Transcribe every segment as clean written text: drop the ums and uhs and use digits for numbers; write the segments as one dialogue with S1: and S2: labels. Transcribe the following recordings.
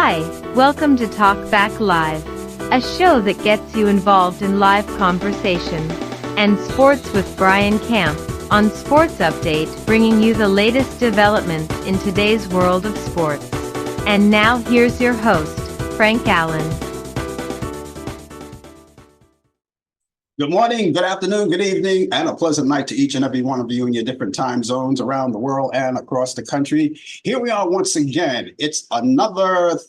S1: Hi, welcome to Talk Back Live, a show that gets you involved in live conversation and sports with Brian Camp on Sports Update, bringing you the latest developments in today's world of sports. And now here's your host, Frank Allan.
S2: Good morning, good afternoon, good evening, and a pleasant night to each and every one of you in your different time zones around the world and across the country. Here we are once again. It's another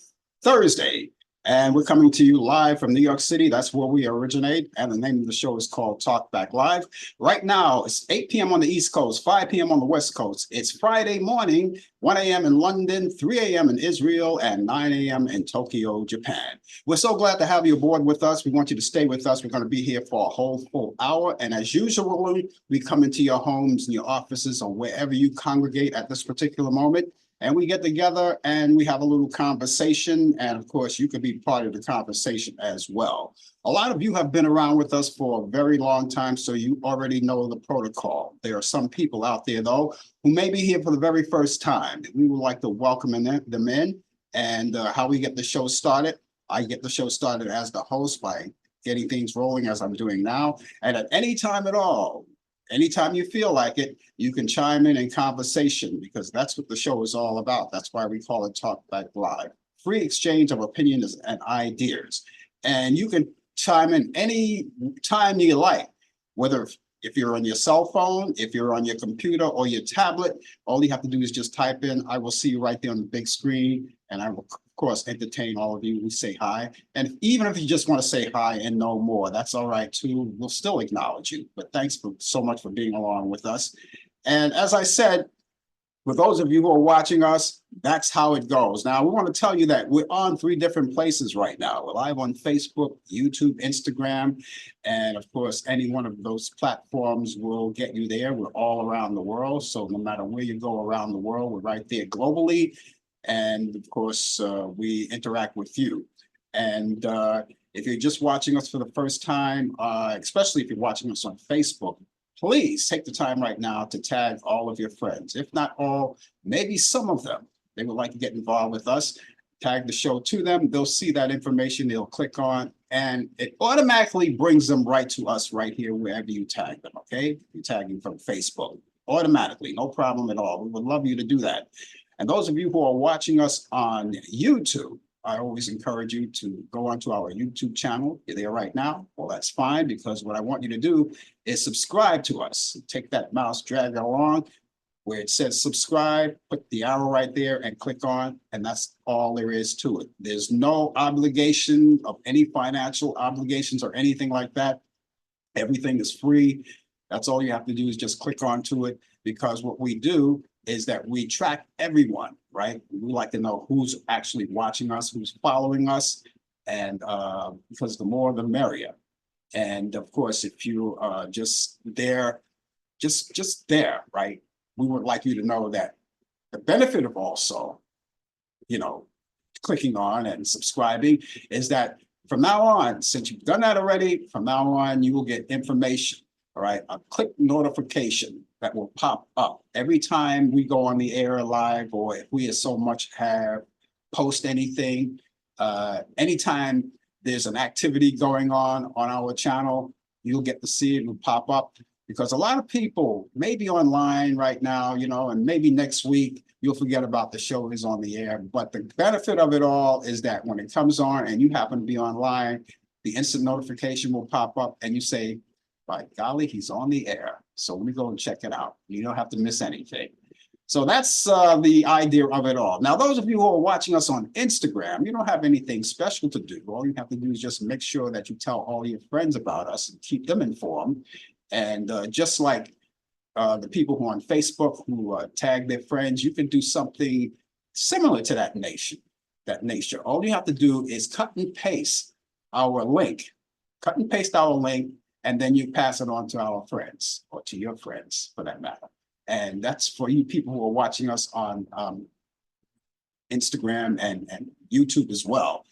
S2: Thursday, and we're coming to you live from New York City. That's where we originate, and the name of the show is called Talk Back Live. Right now, it's 8 p.m. on the East Coast, 5 p.m. on the West Coast. It's Friday morning, 1 a.m. in London, 3 a.m. in Israel, and 9 a.m. in Tokyo, Japan. We're so glad to have you aboard with us. We want you to stay with us. We're going to be here for a whole full hour. And as usual, we come into your homes and your offices or wherever you congregate at this particular moment. And we get together and we have a little conversation. And of course, you could be part of the conversation as well. A lot of you have been around with us for a very long time, so you already know the protocol. There are some people out there, though, who may be here for the very first time. We would like to welcome them in. And how we get the show started. I get the show started as the host by getting things rolling as I'm doing now. And at any time at all, anytime you feel like it, you can chime in conversation, because that's what the show is all about. That's why we call it Talk Back Live. Free exchange of opinions and ideas. And you can chime in any time you like, whether if you're on your cell phone, if you're on your computer or your tablet, all you have to do is just type in. I will see you right there on the big screen, and I will, of course, entertain all of you who say hi. And even if you just want to say hi and no more, that's all right too. We'll still acknowledge you. But thanks so much for being along with us. And as I said, for those of you who are watching us, that's how it goes. Now, we want to tell you that we're on 3 different places right now. We're live on Facebook, YouTube, Instagram, and of course, any one of those platforms will get you there. We're all around the world. So no matter where you go around the world, we're right there globally. And of course, we interact with you. And if you're just watching us for the first time, especially if you're watching us on Facebook, please take the time right now to tag all of your friends. If not all, maybe some of them. They would like to get involved with us. Tag the show to them. They'll see that information. They'll click on, and it automatically brings them right to us right here, wherever you tag them, okay? You tag them from Facebook. Automatically, no problem at all. We would love you to do that. And those of you who are watching us on YouTube, I always encourage you to go onto our YouTube channel. You're there right now. Well, that's fine, because what I want you to do is subscribe to us. Take that mouse, drag it along where it says subscribe, put the arrow right there and click on, and that's all there is to it. There's no obligation of any financial obligations or anything like that. Everything is free. That's all you have to do is just click onto it, because what we do is that we track everyone, right? We like to know who's actually watching us, who's following us, and because the more the merrier. And of course, if you are just there, just there, right? We would like you to know that the benefit of also, clicking on and subscribing is that from now on, since you've done that already, from now on, you will get information, all right? A click notification that will pop up every time we go on the air live, or if we so much have post anything, anytime there's an activity going on our channel, you'll get to see it and pop up, because a lot of people may be online right now, and maybe next week you'll forget about the show is on the air. But the benefit of it all is that when it comes on and you happen to be online, the instant notification will pop up and you say, by golly, he's on the air. So let me go and check it out. You don't have to miss anything. So that's the idea of it all. Now, those of you who are watching us on Instagram, you don't have anything special to do. All you have to do is just make sure that you tell all your friends about us and keep them informed. And just like the people who are on Facebook who tag their friends, you can do something similar to that nature. All you have to do is cut and paste our link, and then you pass it on to our friends, or to your friends for that matter. And that's for you people who are watching us on Instagram and YouTube as well.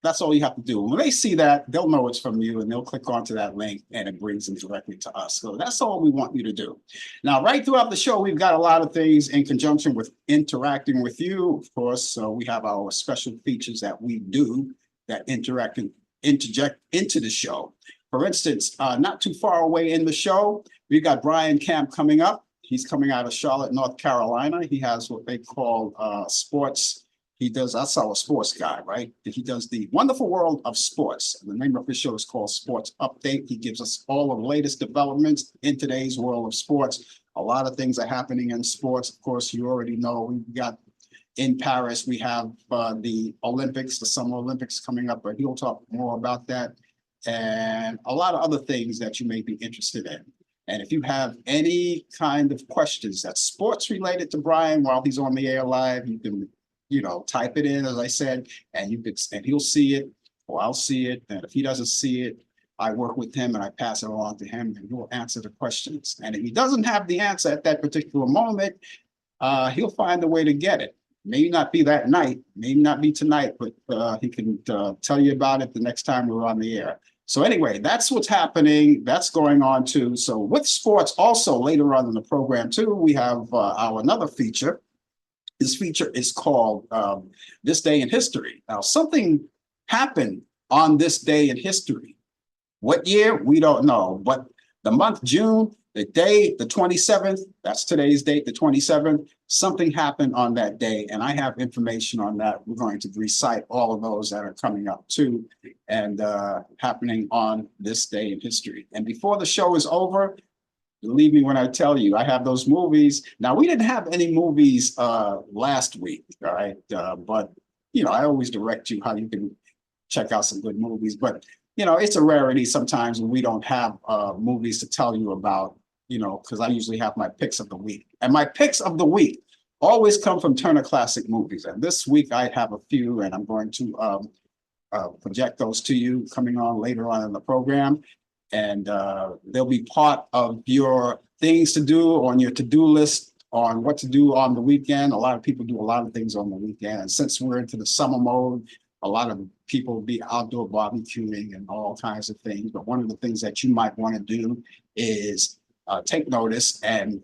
S2: That's all you have to do. When they see that, they'll know it's from you and they'll click onto that link and it brings them directly to us. So that's all we want you to do. Now, right throughout the show, we've got a lot of things in conjunction with interacting with you, of course. So we have our special features that we do that interact and interject into the show. For instance, not too far away in the show, we've got Brian Camp coming up. He's coming out of Charlotte, North Carolina. He has what they call sports. He does, that's our sports guy, right? He does the wonderful world of sports. And the name of his show is called Sports Update. He gives us all of the latest developments in today's world of sports. A lot of things are happening in sports. Of course, you already know we've got in Paris, we have the Olympics, the Summer Olympics coming up, but he'll talk more about that and a lot of other things that you may be interested in. And if you have any kind of questions that's sports related to Brian while he's on the air live, you can type it in, as I said, and he'll see it, or I'll see it. And if he doesn't see it, I work with him and I pass it along to him and he'll answer the questions. And if he doesn't have the answer at that particular moment, he'll find a way to get it. Maybe not be that night, maybe not be tonight, but he can tell you about it the next time we're on the air. So anyway, that's what's happening. That's going on too. So with sports, also later on in the program too, we have our another feature. This feature is called This Day in History. Now, something happened on this day in history. What year? We don't know. But the month June, the day, the 27th, that's today's date, the 27th, something happened on that day. And I have information on that. We're going to recite all of those that are coming up too and happening on this day in history. And before the show is over, believe me when I tell you, I have those movies. Now, we didn't have any movies last week, all right? But, I always direct you how you can check out some good movies. But, it's a rarity sometimes when we don't have movies to tell you about, because I usually have my picks of the week. And my picks of the week always come from Turner Classic Movies. And this week I have a few, and I'm going to project those to you coming on later on in the program. And they'll be part of your things to do on your to-do list on what to do on the weekend. A lot of people do a lot of things on the weekend. And since we're into the summer mode, a lot of people will be outdoor barbecuing and all kinds of things. But one of the things that you might want to do is take notice and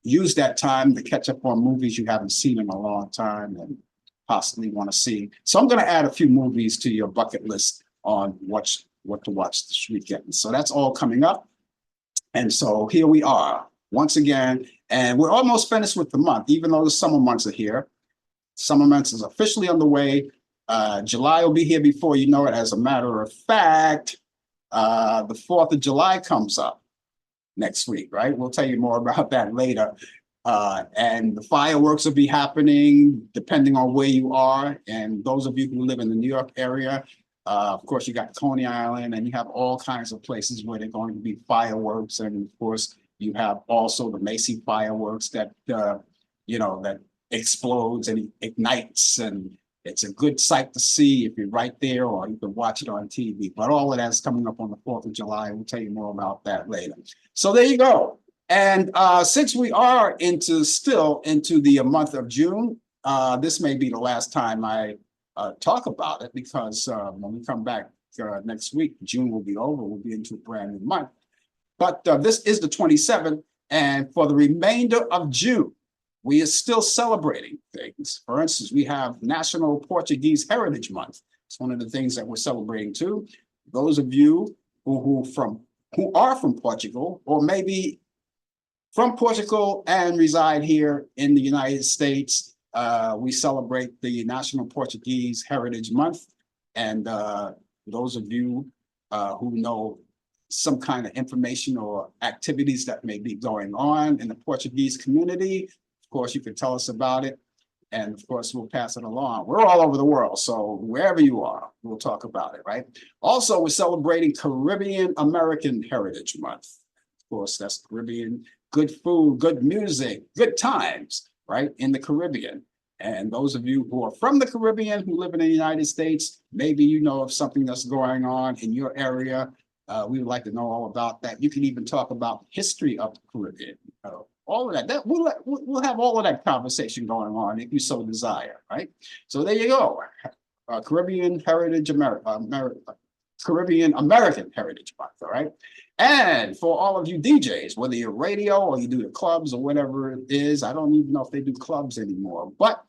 S2: use that time to catch up on movies you haven't seen in a long time and possibly want to see. So I'm going to add a few movies to your bucket list on what to watch this weekend. So that's all coming up. And so here we are once again, and we're almost finished with the month, even though the summer months are here. Summer months is officially underway. July will be here before you know it. As a matter of fact, the 4th of July comes up next week, right? We'll tell you more about that later. And the fireworks will be happening depending on where you are. And those of you who live in the New York area, of course, you got Coney Island, and you have all kinds of places where they're going to be fireworks. And of course, you have also the Macy fireworks that, that explodes and ignites. And it's a good sight to see if you're right there, or you can watch it on TV. But all of that's coming up on the 4th of July. We'll tell you more about that later. So there you go. And since we are still into the month of June, this may be the last time I talk about it, because when we come back next week, June will be over. We'll be into a brand new month. But this is the 27th. And for the remainder of June, we are still celebrating things. For instance, we have National Portuguese Heritage Month. It's one of the things that we're celebrating too. Those of you who are from Portugal, or maybe from Portugal and reside here in the United States, we celebrate the National Portuguese Heritage Month. And those of you who know some kind of information or activities that may be going on in the Portuguese community, of course, you can tell us about it. And of course, we'll pass it along. We're all over the world, so wherever you are, we'll talk about it, right? Also, we're celebrating Caribbean American Heritage Month. Of course, that's Caribbean, good food, good music, good times, right, in the Caribbean. And those of you who are from the Caribbean who live in the United States, maybe you know of something that's going on in your area. We would like to know all about that. You can even talk about history of the Caribbean. All of that. We'll have all of that conversation going on if you so desire, right? So there you go. Caribbean Heritage Caribbean American Heritage Month, all right? And for all of you DJs, whether you're radio or you do the clubs or whatever it is, I don't even know if they do clubs anymore, but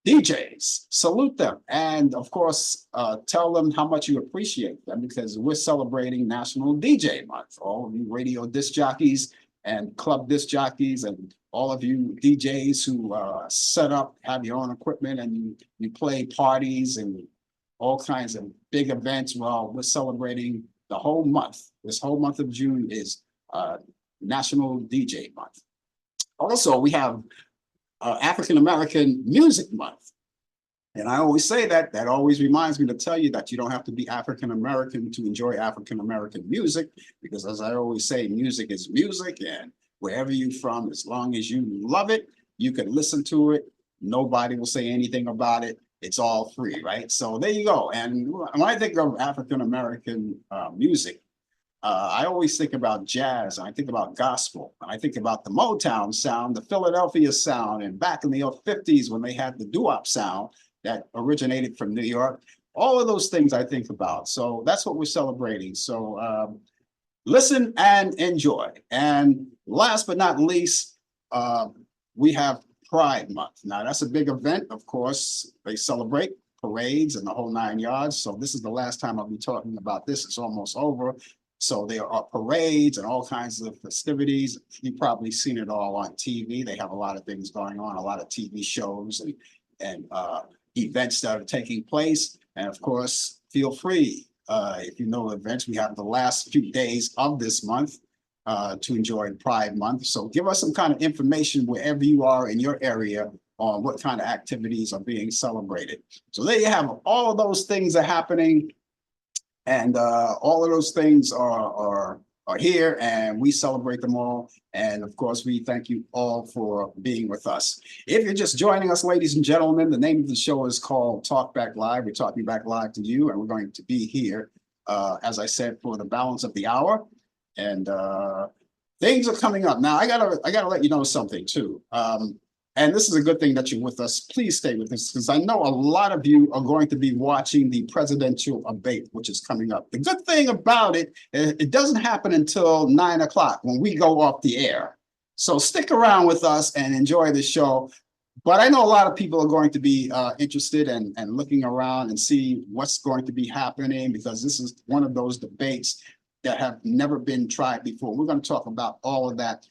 S2: DJs, salute them. And of course, tell them how much you appreciate them because we're celebrating National DJ Month. All of you radio disc jockeys and club disc jockeys and all of you DJs who set up, have your own equipment and you play parties and all kinds of big events. Well, we're celebrating the whole month. This whole month of June is National DJ Month. Also, we have African American Music Month. And I always say that always reminds me to tell you that you don't have to be African American to enjoy African American music, because as I always say, music is music, and wherever you're from, as long as you love it, you can listen to it. Nobody will say anything about it. It's all free, right? So there you go. And when I think of African American music, I always think about jazz, and I think about gospel, and I think about the Motown sound, the Philadelphia sound, and back in the 50s when they had the doo-wop sound that originated from New York. All of those things I think about. So that's what we're celebrating. So listen and enjoy. And last but not least, we have Pride Month. Now that's a big event, of course. They celebrate parades and the whole 9 yards. So this is the last time I'll be talking about this. It's almost over. So there are parades and all kinds of festivities. You've probably seen it all on TV. They have a lot of things going on, a lot of TV shows and events that are taking place. And of course, feel free, if you know events, we have the last few days of this month to enjoy Pride Month. So give us some kind of information wherever you are in your area on what kind of activities are being celebrated. So there you have all of those things are happening. And all of those things are here, and we celebrate them all. And of course, we thank you all for being with us. If you're just joining us, ladies and gentlemen, the name of the show is called Talk Back Live. We're talking back live to you, and we're going to be here, as I said, for the balance of the hour. And things are coming up. Now, I gotta let you know something too. And this is a good thing that you're with us. Please stay with us, because I know a lot of you are going to be watching the presidential debate, which is coming up. The good thing about it, it doesn't happen until 9 o'clock when we go off the air. So stick around with us and enjoy the show. But I know a lot of people are going to be interested and looking around and see what's going to be happening, because this is one of those debates that have never been tried before. We're going to talk about all of that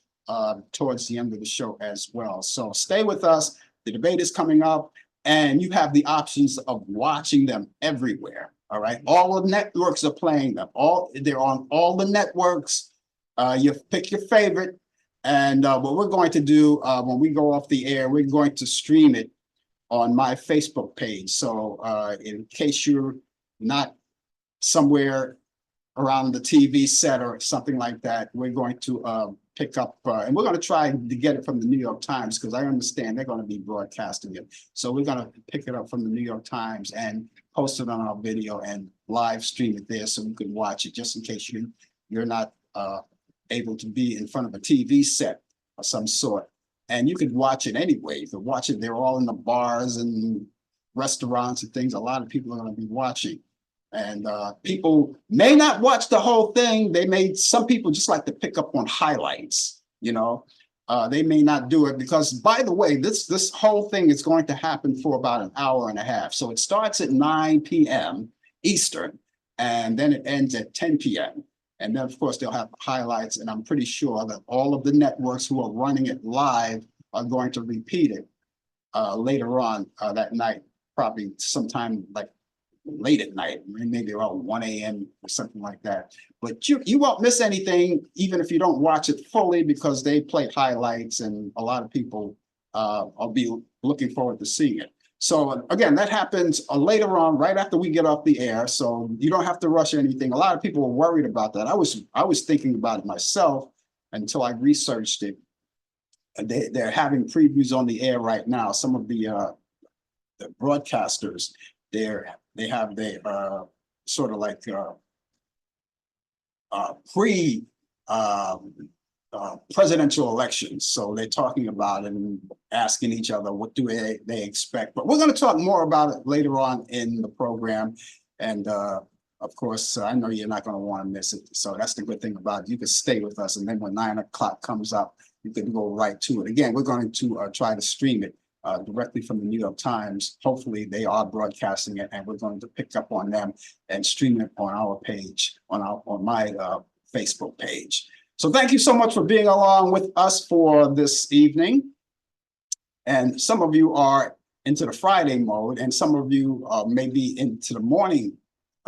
S2: towards the end of the show as well. So stay with us. The debate is coming up, and you have the options of watching them everywhere. All right. All the networks are playing them. They're on all the networks. You pick your favorite. And what we're going to do when we go off the air, we're going to stream it on my Facebook page. So in case you're not somewhere around the TV set or something like that, we're going to pick up, and we're going to try to get it from the New York Times, because I understand they're going to be broadcasting it. So we're going to pick it up from the New York Times and post it on our video and live stream it there so you can watch it, just in case you're not able to be in front of a TV set of some sort. And you could watch it anyway. You could watch it. They're all in the bars and restaurants and things. A lot of people are going to be watching. And people may not watch the whole thing. Some people just like to pick up on highlights, you know. They may not do it because, by the way, this whole thing is going to happen for about an hour and a half. So it starts at 9 p.m. Eastern, and then it ends at 10 p.m. And then, of course, they'll have highlights. And I'm pretty sure that all of the networks who are running it live are going to repeat it later on that night, probably sometime like late at night, maybe around 1 a.m. or something like that. But you won't miss anything, even if you don't watch it fully, because they play highlights, and a lot of people will be looking forward to seeing it. So again, that happens later on, right after we get off the air. So you don't have to rush anything. A lot of people were worried about that. I was thinking about it myself until I researched it. They're having previews on the air right now. Some of the broadcasters, they have their sort of like pre presidential elections. So they're talking about it and asking each other what do they expect. But we're going to talk more about it later on in the program. And of course, I know you're not going to want to miss it. So that's the good thing about it. You can stay with us. And then when 9 o'clock comes up, you can go right to it. Again, we're going to try to stream it directly from the New York Times. Hopefully they are broadcasting it, and we're going to pick up on them and stream it on our page, on my Facebook page. So thank you so much for being along with us for this evening. And some of you are into the Friday mode, and some of you may be into the morning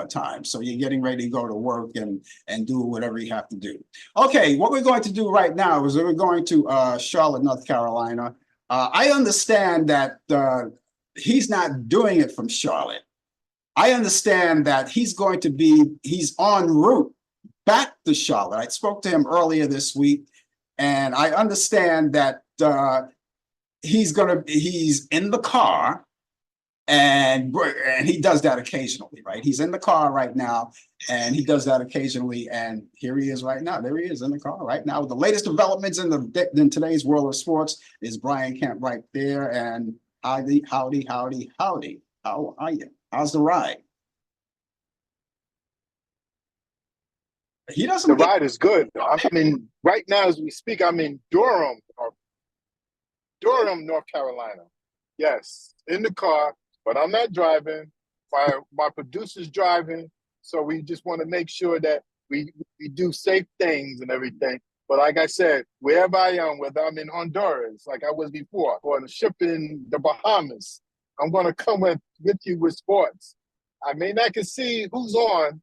S2: time. So you're getting ready to go to work and do whatever you have to do. Okay, what we're going to do right now is we're going to Charlotte, North Carolina. I understand that he's not doing it from Charlotte. I understand that he's en route back to Charlotte. I spoke to him earlier this week, and I understand that he's in the car, and he does that occasionally, right? He's in the car right now, and he does that occasionally. And here he is right now. There he is in the car right now. The latest developments in today's world of sports is Brian Kemp right there. And howdy. How are you? How's the ride? He doesn't.
S3: The ride is good. I mean, right now as we speak, I'm in Durham, North Carolina. Yes, in the car, but I'm not driving. My producer's driving, so we just want to make sure that we do safe things and everything. But like I said, wherever I am, whether I'm in Honduras, like I was before, or on a ship in the Bahamas, I'm going to come with you with sports. I may not can see who's on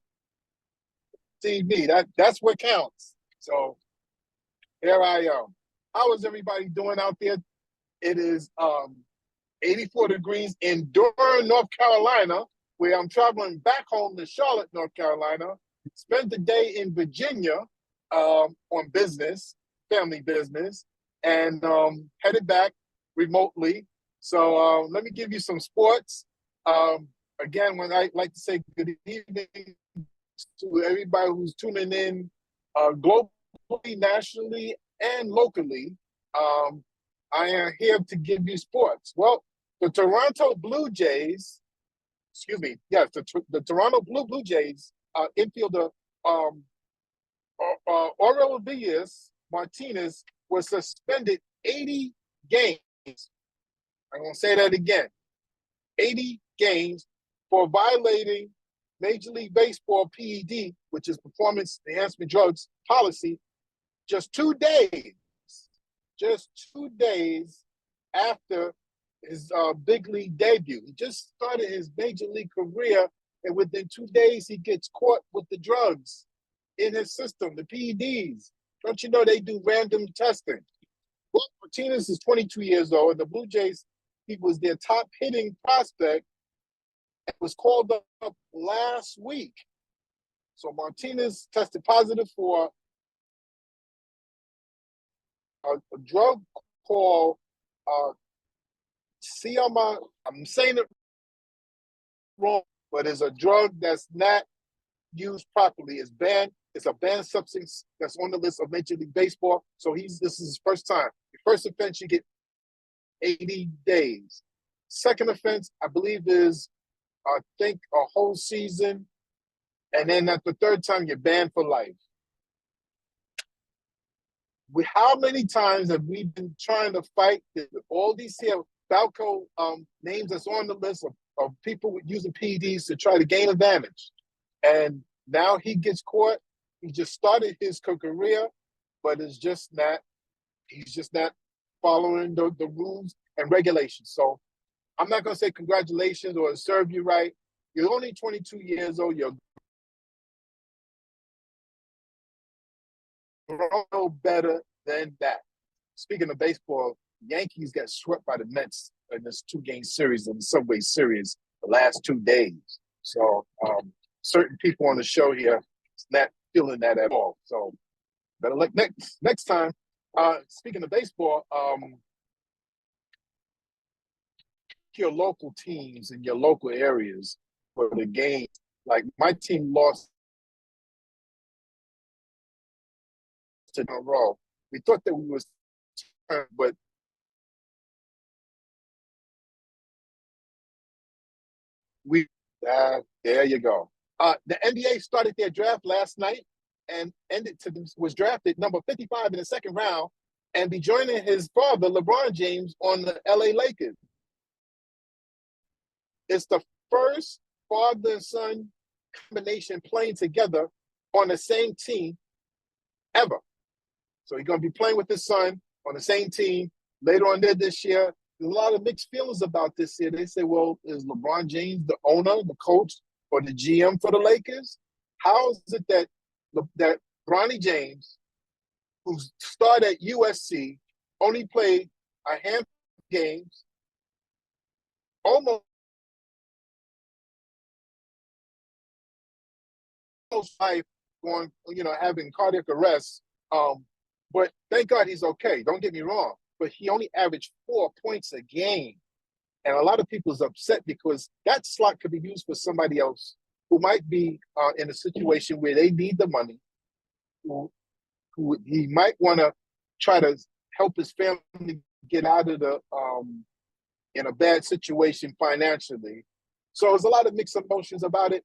S3: TV. That's what counts. So here I am. How is everybody doing out there? It is 84 degrees in Durham, North Carolina, where I'm traveling back home to Charlotte, North Carolina. Spent the day in Virginia on business, family business, and headed back remotely. So let me give you some sports. Again, when I like to say good evening to everybody who's tuning in globally, nationally, and locally. I am here to give you sports. Well, the Toronto Blue Jays, the Toronto Blue Jays infielder Aurelio Martinez was suspended 80 games. I'm going to say that again. 80 games for violating Major League Baseball PED, which is performance enhancement drugs policy, just 2 days after his big league debut. He just started his major league career, and within 2 days, he gets caught with the drugs in his system, the PEDs. Don't you know they do random testing? Well, Martinez is 22 years old, and the Blue Jays, he was their top hitting prospect, and was called up last week. So Martinez tested positive for a drug called Siama. I'm saying it wrong, but it's a drug that's not used properly. It's banned. It's a banned substance that's on the list of Major League Baseball. So this is his first time. The first offense, you get 80 days. Second offense, I believe, is I think a whole season. And then at the third time, you're banned for life. How many times have we been trying to fight all these here Falco names that's on the list of people using PEDs to try to gain advantage? And now he gets caught. He just started his career, but he's just not following the rules and regulations. So I'm not going to say congratulations or serve you right. You're only 22 years old. You're grown better than that. Speaking of baseball, Yankees got swept by the Mets in this 2-game series in the Subway Series the last 2 days. So certain people on the show here is not feeling that at all. So better luck next time. Speaking of baseball, your local teams in your local areas for the game. Like my team lost in a row. We thought that we was, but there you go. The NBA started their draft last night and was drafted number 55 in the second round and be joining his father, LeBron James, on the LA Lakers. It's the first father and son combination playing together on the same team ever. So he's going to be playing with his son on the same team later on there this year. There's a lot of mixed feelings about this here. They say, well, is LeBron James the owner, the coach, or the GM for the Lakers? How is it that Bronny James, who started at USC, only played a handful of games, almost life going, having cardiac arrest. But thank God he's okay. Don't get me wrong. But he only averaged 4 points a game. And a lot of people's upset because that slot could be used for somebody else who might be in a situation where they need the money, who he might want to try to help his family get out of the in a bad situation financially. So there's a lot of mixed emotions about it.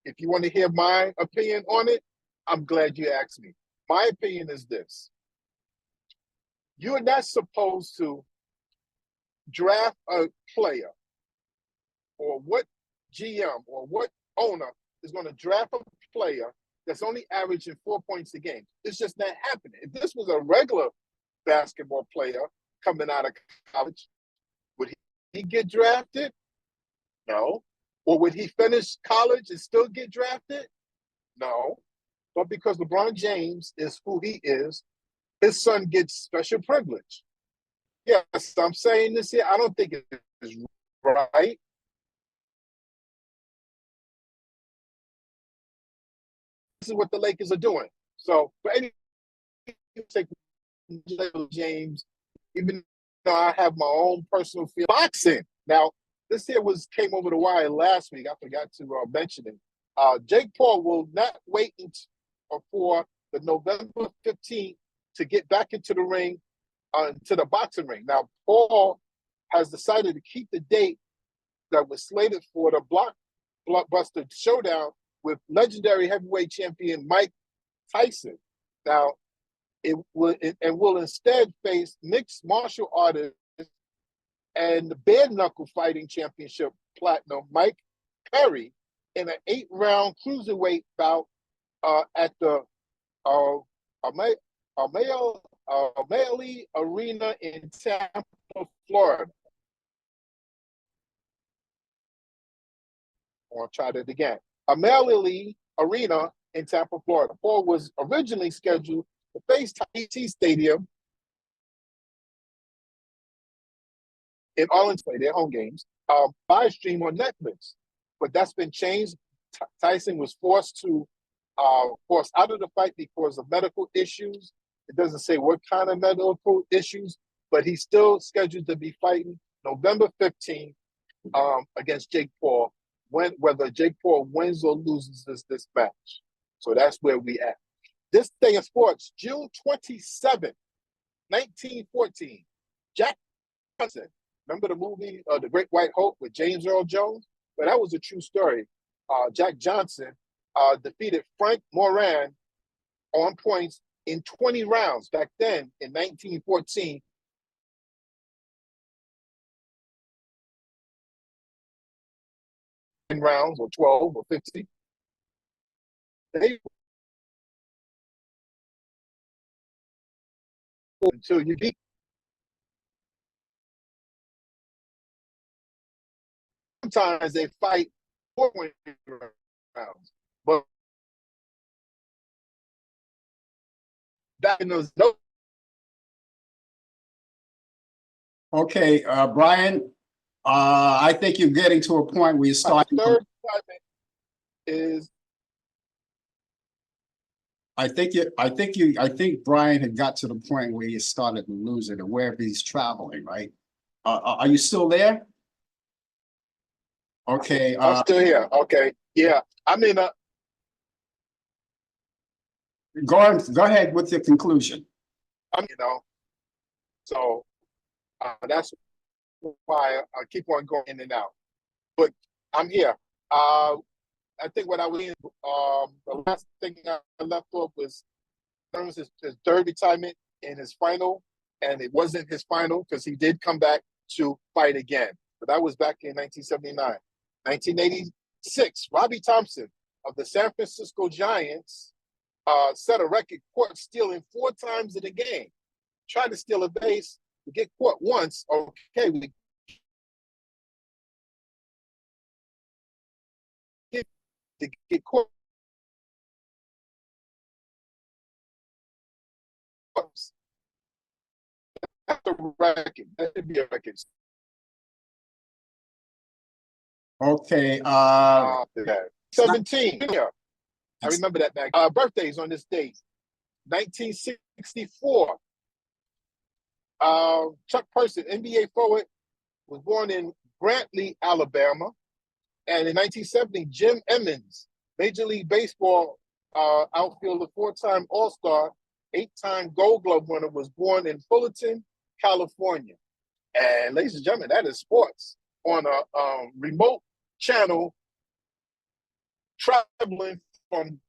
S3: If you want to hear my opinion on it, I'm glad you asked me. My opinion is this. You're not supposed to draft a player, or what GM or what owner is going to draft a player that's only averaging 4 points a game. It's just not happening. If this was a regular basketball player coming out of college, would he get drafted? No. Or would he finish college and still get drafted? No. But because LeBron James is who he is, his son gets special privilege. Yes, I'm saying this here. I don't think it is right. This is what the Lakers are doing. So for any take James, even though I have my own personal feel, boxing. Now, this here came over the wire last week. I forgot to mention it. Jake Paul will not wait for the November 15th to get back into the ring, to the boxing ring. Now, Paul has decided to keep the date that was slated for the blockbuster showdown with legendary heavyweight champion Mike Tyson. Now, it will instead face mixed martial artist and the bare knuckle fighting championship platinum Mike Perry in an 8-round cruiserweight bout at the O'Malley Arena in Tampa, Florida. I'll try that again. O'Malley Arena in Tampa, Florida. Paul was originally scheduled to face TT Stadium in Orleans, play their home games, by stream on Netflix. But that's been changed. Tyson was forced out of the fight because of medical issues. It doesn't say what kind of medical issues, but he's still scheduled to be fighting November 15th against Jake Paul, whether Jake Paul wins or loses this match. So that's where we at. This day in sports, June 27th, 1914, Jack Johnson. Remember the movie The Great White Hope with James Earl Jones? But that was a true story. Jack Johnson defeated Frank Moran on points in 20 rounds back then in 1914. Rounds or 12 or 50. Until you beat. Sometimes they fight 4 rounds, but back in those.
S2: Okay, Brian, I think you're getting to a point where you're starting.
S3: Third is.
S2: I think Brian had got to the point where he started to lose it, or wherever he's traveling, right? Are you still there? Okay.
S3: I'm still here. Okay. Yeah. I mean,
S2: go ahead with your conclusion.
S3: So that's why I keep on going in and out. But I'm here. I think what I was in, the last thing I left off was his third retirement in his final, and it wasn't his final because he did come back to fight again. But that was back in 1979. 1986, Robbie Thompson of the San Francisco Giants set a record caught stealing 4 times in a game. Tried to steal a base, we get caught once. Okay, we get caught. That's a record. That should be a record.
S2: Okay.
S3: 17. Yeah, I remember that back. Birthdays on this date. 1964. Chuck Person, NBA forward, was born in Brantley, Alabama. And in 1970, Jim Emmons, Major League Baseball outfielder, 4-time All-Star, 8-time Gold Glove winner, was born in Fullerton, California. And ladies and gentlemen, that is sports on a remote channel, traveling from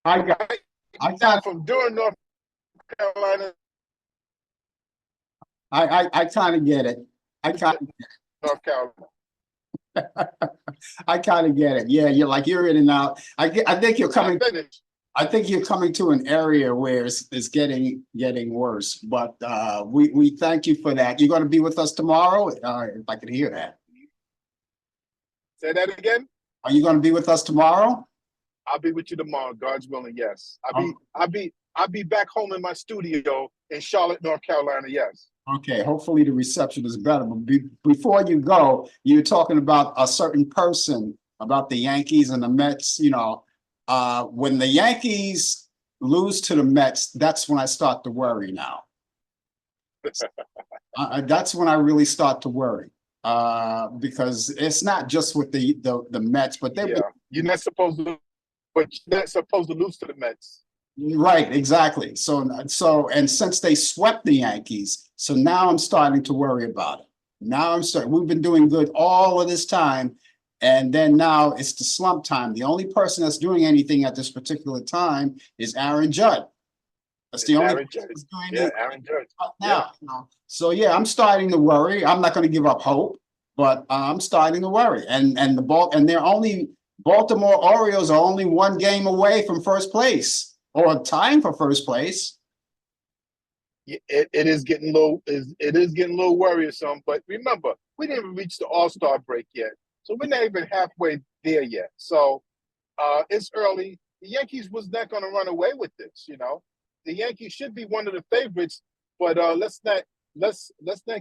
S3: from Durham, North Carolina.
S2: I kind of get it.
S3: North Carolina.
S2: I kind of get it. Yeah, you're in and out. I think you're coming. I think you're coming to an area where it's getting worse. But we thank you for that. You're going to be with us tomorrow. If I could hear that.
S3: Say that again.
S2: Are you going to be with us tomorrow?
S3: I'll be with you tomorrow, God's willing. Yes, I'll be back home in my studio in Charlotte, North Carolina. Yes.
S2: Okay. Hopefully the reception is better. But before you go, you're talking about a certain person, about the Yankees and the Mets. You know, when the Yankees lose to the Mets, that's when I start to worry now. That's when I really start to worry. Because it's not just with the Mets, but
S3: you're not supposed to, but you're not supposed to lose to the Mets.
S2: Right, exactly. So and since they swept the Yankees, so now I'm starting to worry about it. Now we've been doing good all of this time, and then now it's the slump time. The only person that's doing anything at this particular time is Aaron Judge. That's the only person that's doing it.
S3: Aaron Judge.
S2: Now, so yeah, I'm starting to worry. I'm not going to give up hope, but I'm starting to worry. And Baltimore Orioles are only 1 game away from first place, or tying for first place.
S3: It is getting low. It is getting a little worrisome. But remember, we didn't even reach the All-Star break yet, so we're not even halfway there yet. So it's early. The Yankees was not going to run away with this. You know, the Yankees should be one of the favorites, but let's not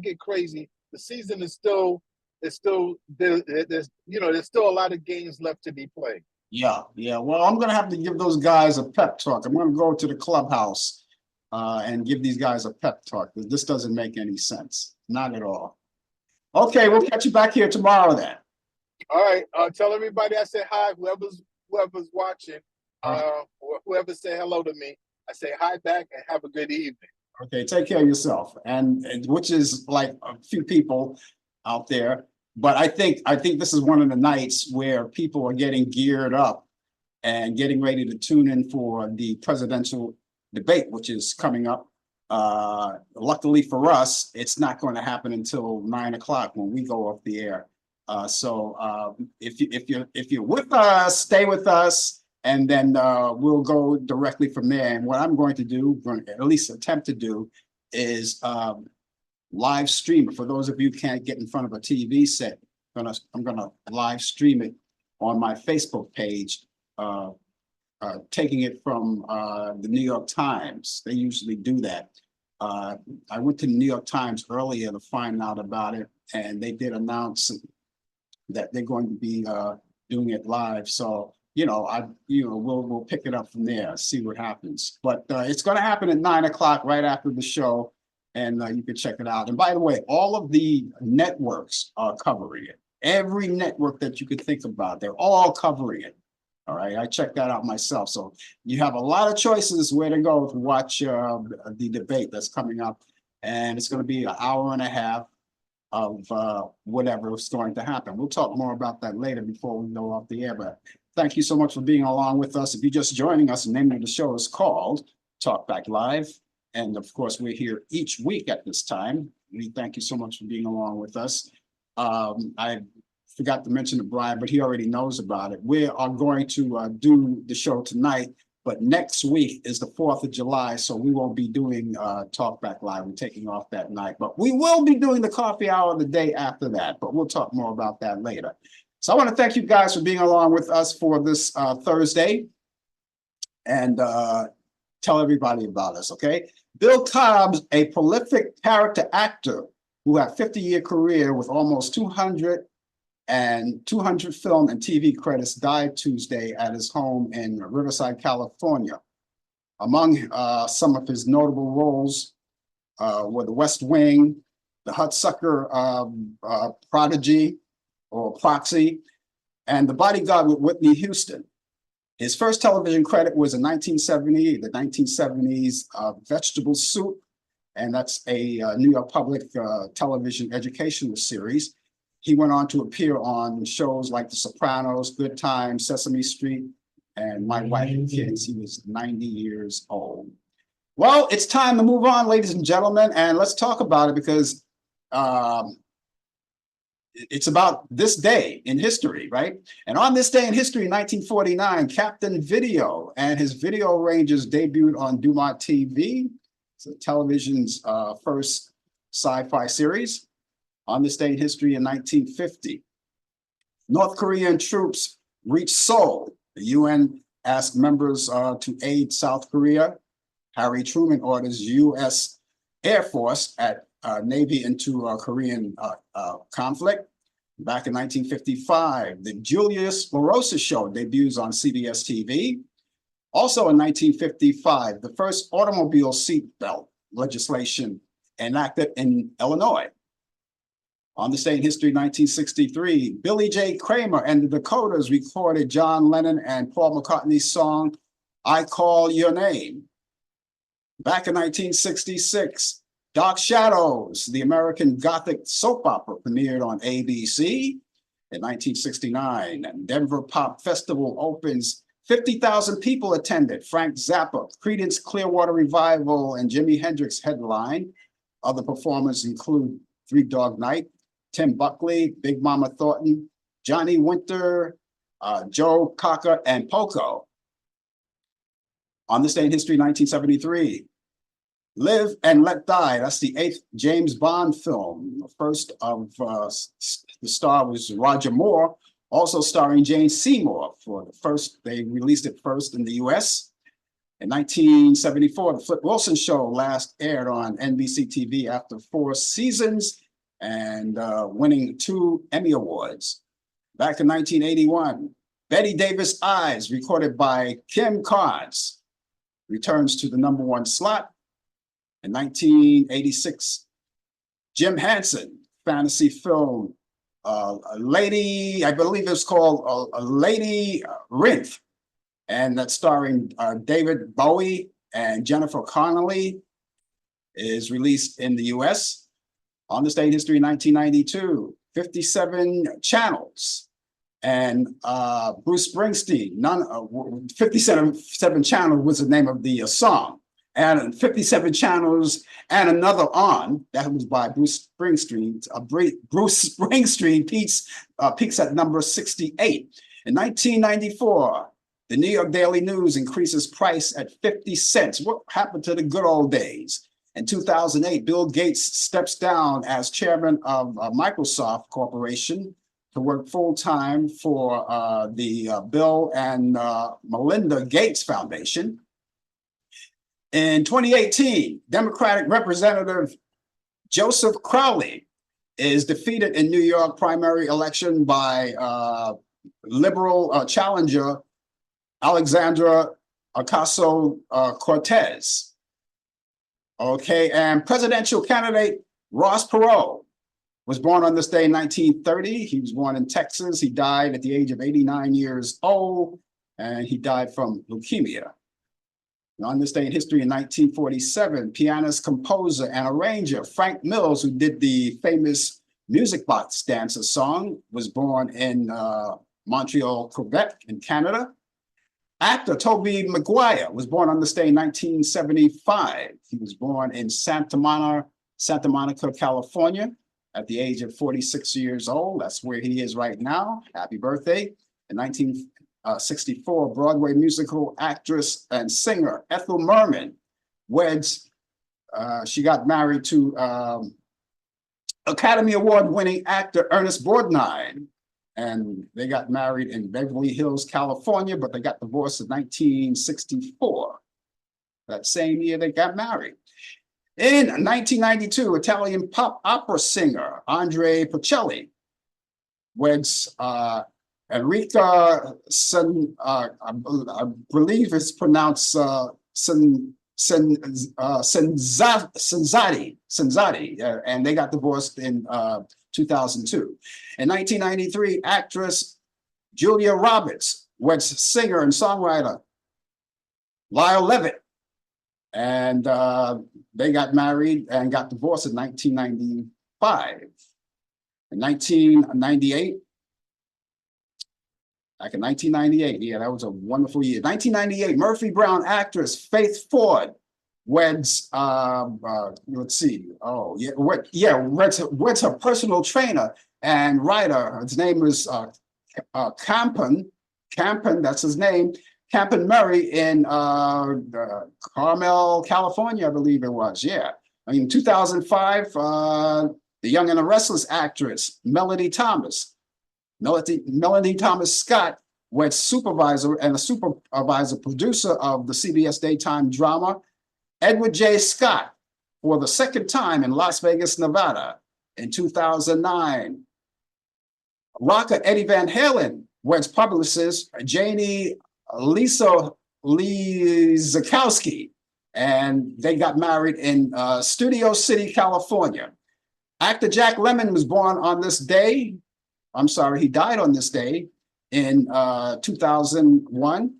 S3: get crazy. The season is still there's still a lot of games left to be played.
S2: Yeah. Well, I'm going to have to give those guys a pep talk. I'm going to go to the clubhouse and give these guys a pep talk, because this doesn't make any sense. Not at all. Okay, we'll catch you back here tomorrow then.
S3: All right. Tell everybody I said hi. Whoever's watching, whoever said hello to me, I say hi back and have a good evening.
S2: Okay, take care of yourself, and which is like a few people out there. But I think this is one of the nights where people are getting geared up and getting ready to tune in for the presidential debate, which is coming up. Luckily for us, it's not going to happen until 9 o'clock when we go off the air. So if you're with us, stay with us, and then we'll go directly from there. And what I'm going to do, at least attempt to do, is live stream it. For those of you who can't get in front of a TV set, I'm gonna live stream it on my Facebook page, taking it from the New York Times. They usually do that. I went to the New York Times earlier to find out about it, and they did announce that they're going to be doing it live. So we'll pick it up from there, see what happens. But it's going to happen at 9 o'clock, right after the show. And you can check it out. And by the way, all of the networks are covering it. Every network that you could think about, they're all covering it. All right, I checked that out myself. So you have a lot of choices where to go to watch the debate that's coming up. And it's going to be an hour and a half of whatever is going to happen. We'll talk more about that later before we go off the air. But thank you so much for being along with us. If you're just joining us, the name of the show is called Talk Back Live. And of course, we're here each week at this time. We thank you so much for being along with us. I forgot to mention to Brian, but he already knows about it. We are going to do the show tonight, but next week is the 4th of July, so we won't be doing Talk Back Live. We're taking off that night, but we will be doing the coffee hour the day after that, but we'll talk more about that later. So I want to thank you guys for being along with us for this Thursday, and tell everybody about us, okay? Bill Cobbs, a prolific character actor who had a 50-year career with almost 200 film and TV credits, died Tuesday at his home in Riverside, California. Among some of his notable roles were The West Wing, The Hudsucker Prodigy or Proxy, and The Bodyguard with Whitney Houston. His first television credit was in the 1970s Vegetable Soup, and that's a New York Public television educational series. He went on to appear on shows like The Sopranos, Good Times, Sesame Street, and My Wife and Kids. He was 90 years old. Well, it's time to move on, ladies and gentlemen, and let's talk about it because it's about this day in history, right? And on this day in history, in 1949, Captain Video and his Video Rangers debuted on Dumont TV. It's television's first sci-fi series. On this day in history in 1950, North Korean troops reached Seoul. The UN asked members to aid South Korea. Harry Truman orders U.S. Air Force at Navy into Korean conflict. Back in 1955, the Julius LaRosa Show debuts on CBS TV. Also in 1955, the first automobile seatbelt legislation enacted in Illinois. On this day in history, 1963, Billy J. Kramer and the Dakotas recorded John Lennon and Paul McCartney's song, I Call Your Name. Back in 1966, Dark Shadows, the American Gothic soap opera, premiered on ABC. In 1969, and Denver Pop Festival opens. 50,000 people attended. Frank Zappa, Creedence Clearwater Revival, and Jimi Hendrix headline. Other performers include Three Dog Night, Tim Buckley, Big Mama Thornton, Johnny Winter, Joe Cocker, and Poco. On this day in history, 1973, Live and Let Die. That's the 8th James Bond film. The first of the star was Roger Moore, also starring Jane Seymour. For the first, they released it first in the US. In 1974, The Flip Wilson Show last aired on NBC TV after 4 seasons and winning 2 Emmy Awards. Back in 1981, Betty Davis Eyes, recorded by Kim Carnes, returns to the #1 slot. In 1986, Jim Henson fantasy film, a lady, I believe it's called a Lady Rinth, and that's starring David Bowie and Jennifer Connelly, is released in the US. On this day in history, 1992, 57 Channels and Bruce Springsteen, 57 Channels was the name of the song. And 57 Channels and Another On, that was by Bruce Springsteen. Bruce Springsteen peaks at number 68. In 1994, the New York Daily News increases price at 50 cents. What happened to the good old days? In 2008, Bill Gates steps down as chairman of Microsoft Corporation to work full-time for the Bill and Melinda Gates Foundation. In 2018, Democratic Representative Joseph Crowley is defeated in New York primary election by liberal challenger Alexandra Ocasio-Cortez. Okay, and presidential candidate Ross Perot was born on this day in 1930. He was born in Texas. He died at the age of 89 years old. and he died from leukemia. On this day in history in 1947, pianist, composer, and arranger Frank Mills, who did the famous Music Box Dancer song, was born in Montreal, Quebec, in Canada. Actor Tobey Maguire was born on this day in 1975. He was born in Santa Monica, California, at the age of 46 years old. That's where he is right now. Happy birthday. In 1964, Broadway musical actress and singer Ethel Merman weds. She got married to Academy Award-winning actor Ernest Borgnine, and they got married in Beverly Hills, California, but they got divorced in 1964. That same year they got married. In 1992, Italian pop opera singer Andre Bocelli weds Enrica I believe it's pronounced Senzati, and they got divorced in 2002. In 1993, actress Julia Roberts weds singer and songwriter Lyle Levitt, and they got married and got divorced in 1995. In 1998, back in 1998, yeah, that was a wonderful year. 1998, Murphy Brown actress Faith Ford weds, let's see, weds her personal trainer and writer. His name is Campen, that's his name, Campen Murray in Carmel, California, I believe it was, yeah. I mean, 2005, the Young and the Restless actress, Melody Thomas Scott weds supervisor and a supervisor producer of the CBS daytime drama, Edward J. Scott, for the second time in Las Vegas, Nevada in 2009. Rocker Eddie Van Halen weds publicist Janie Lisa Lee Zakowski, and they got married in Studio City, California. Actor Jack Lemmon was born on this day. I'm sorry, he died on this day in 2001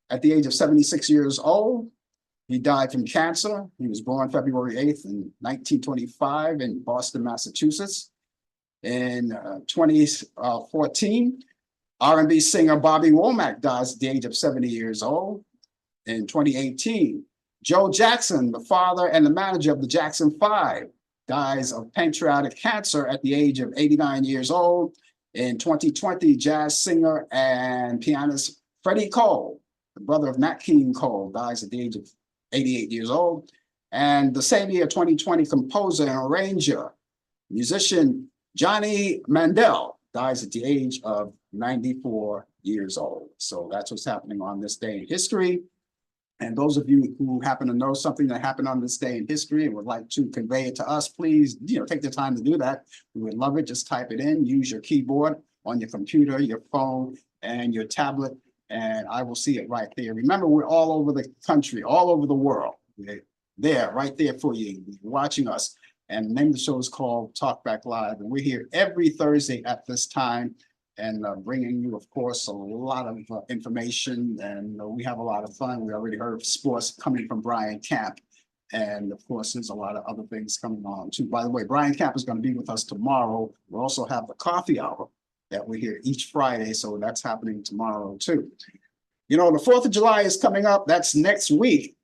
S2: at the age of 76 years old. He died from cancer. He was born February 8th in 1925 in Boston, Massachusetts. In 2014, R&B singer Bobby Womack dies at the age of 70 years old. In 2018, Joe Jackson, the father and the manager of the Jackson 5, dies of pancreatic cancer at the age of 89 years old. In 2020, jazz singer and pianist Freddie Cole, the brother of Nat King Cole, dies at the age of 88 years old. And the same year, 2020, composer and arranger, musician Johnny Mandel dies at the age of 94 years old. So that's what's happening on this day in history. And those of you who happen to know something that happened on this day in history and would like to convey it to us, please, take the time to do that. We would love it. Just type it in, use your keyboard on your computer, your phone, and your tablet, and I will see it right there. Remember, we're all over the country, all over the world. We're there, right there for you, watching us. And the name of the show is called Talk Back Live. And we're here every Thursday at this time and bringing you, of course, a lot of information. And we have a lot of fun. We already heard sports coming from Brian Camp. And of course, there's a lot of other things coming on too. By the way, Brian Camp is going to be with us tomorrow. We'll also have the coffee hour that we hear each Friday. So that's happening tomorrow too. The 4th of July is coming up. That's next week.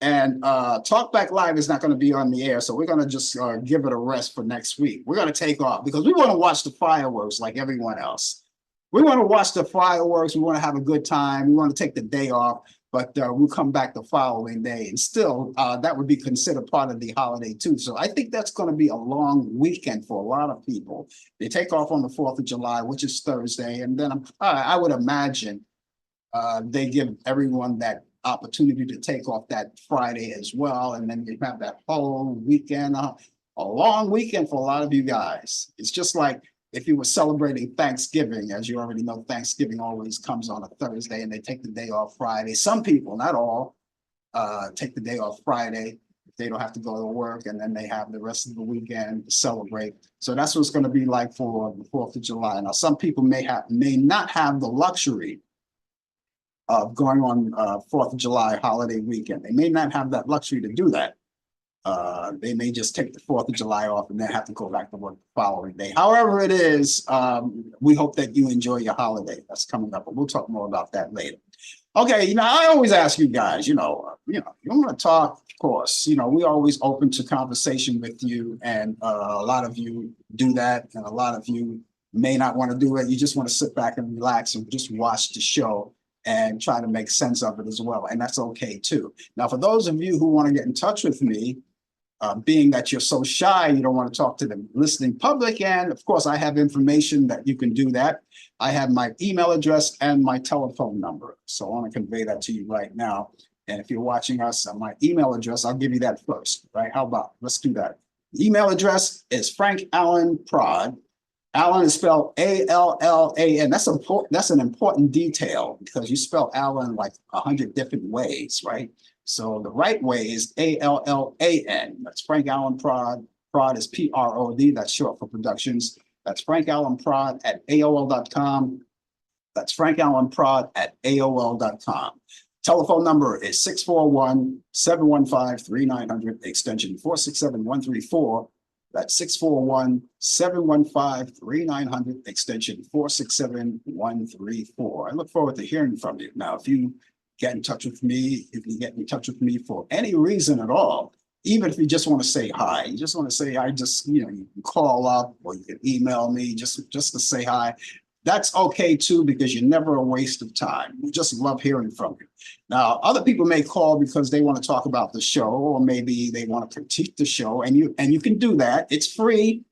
S2: And Talk Back Live is not going to be on the air, so we're going to just give it a rest for next week. We're going to take off because we want to watch the fireworks like everyone else. We want to watch the fireworks. We want to have a good time. We want to take the day off, but we'll come back the following day. And still, that would be considered part of the holiday too. So I think that's going to be a long weekend for a lot of people. They take off on the 4th of July, which is Thursday. And then I would imagine they give everyone that opportunity to take off that Friday as well. And then you have that whole weekend, a long weekend for a lot of you guys. It's just like if you were celebrating Thanksgiving, as you already know, Thanksgiving always comes on a Thursday and they take the day off Friday. Some people, not all, take the day off Friday. They don't have to go to work, and then they have the rest of the weekend to celebrate. So that's what it's going to be like for the 4th of July. Now, some people may not have the luxury of going on 4th of July holiday weekend. They may not have that luxury to do that. They may just take the 4th of July off and then have to go back to work the following day. However it is, we hope that you enjoy your holiday that's coming up, but we'll talk more about that later. Okay, you know, I always ask you guys, you want to talk, of course, we always open to conversation with you, and a lot of you do that, and a lot of you may not want to do it. You just want to sit back and relax and just watch the show and try to make sense of it as well, and that's okay too. Now, for those of you who want to get in touch with me, being that you're so shy, you don't want to talk to the listening public. And of course, I have information that you can do that. I have my email address and my telephone number. So I want to convey that to you right now. And if you're watching us on my email address, I'll give you that first, right? How about, let's do that. Email address is Frank Allan Prod. Allan is spelled A-L-L-A-N. That's an important detail because you spell Allan like 100 different ways, right? So the right way is A-L-L-A-N. That's Frank Allan Prod. Prod is P-R-O-D. That's short for productions. That's Frank Allan Prod at AOL.com. That's Frank Allan Prod at AOL.com. Telephone number is 641-715-3900, extension 467-134. That's 641-715-3900, extension 467-134. I look forward to hearing from you. Now, if you get in touch with me, if you get in touch with me for any reason at all, even if you just want to say hi, you just want to say, you can call up or you can email me just to say hi. That's okay too, because you're never a waste of time. We just love hearing from you. Now, other people may call because they want to talk about the show, or maybe they want to critique the show, and you can do that. It's free.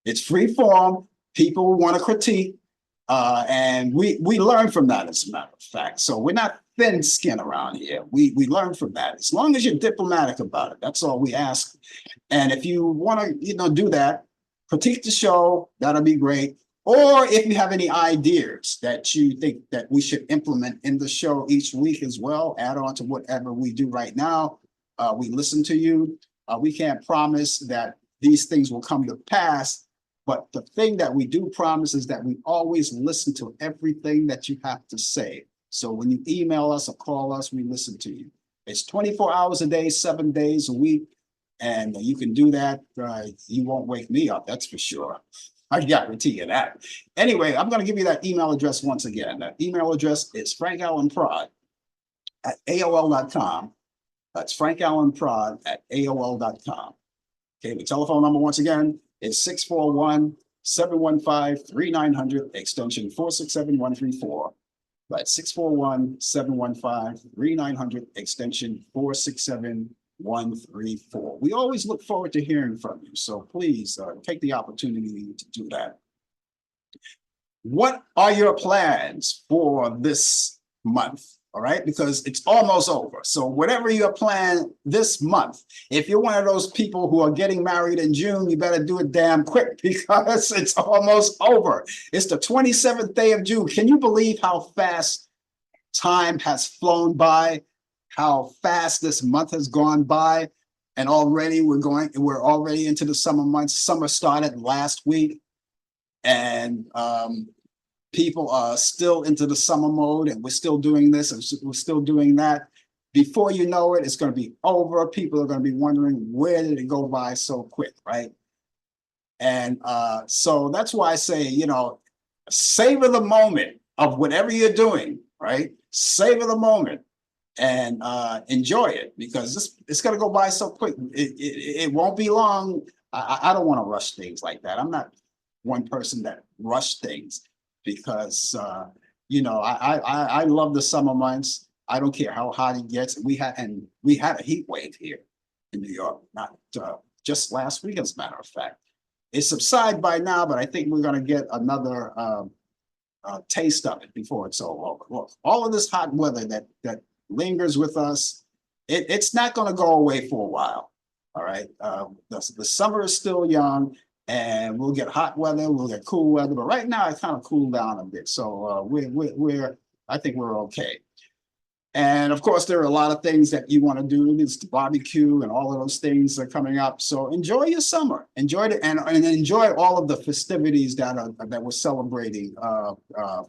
S2: It's free form. People want to critique, and we learn from that, as a matter of fact. So we're not thin skin around here. We learn from that. As long as you're diplomatic about it, that's all we ask. And if you want to, do that, critique the show, that'll be great. Or if you have any ideas that you think that we should implement in the show each week as well, add on to whatever we do right now. We listen to you. We can't promise that these things will come to pass, but the thing that we do promise is that we always listen to everything that you have to say. So when you email us or call us, we listen to you. It's 24 hours a day, 7 days a week, and you can do that. You won't wake me up, that's for sure. I guarantee you that. Anyway, I'm going to give you that email address once again. That email address is frankallanprod at AOL.com. That's frankallanprod at AOL.com. Okay, the telephone number once again is 641-715-3900, extension 467-134. That's 641-715-3900, extension 467-134. We always look forward to hearing from you, so please take the opportunity to do that. What are your plans for this month? All right, because it's almost over. So whatever your plan this month, if you're one of those people who are getting married in June, you better do it damn quick because it's almost over. It's the 27th day of June. Can you believe how fast time has flown by? How fast this month has gone by, and already we're already into the summer months. Summer started last week, and people are still into the summer mode, and we're still doing this and we're still doing that. Before you know it, it's going to be over. People are going to be wondering, where did it go by so quick, right? And so that's why I say, savor the moment of whatever you're doing, right? Savor the moment and enjoy it, because it's going to go by so quick. It won't be long. I don't want to rush things like that. I'm not one person that rush things because, I love the summer months. I don't care how hot it gets. We had a heat wave here in New York, not just last week, as a matter of fact. It subsided by now, but I think we're going to get another taste of it before it's all over. Look, all of this hot weather that lingers with us, it's not going to go away for a while. All right, the summer is still young, and we'll get hot weather, we'll get cool weather, but right now it's kind of cooled down a bit. So I think we're okay. And of course, there are a lot of things that you want to do. There's the barbecue and all of those things are coming up. So enjoy your summer, enjoy it, and enjoy all of the festivities that we're celebrating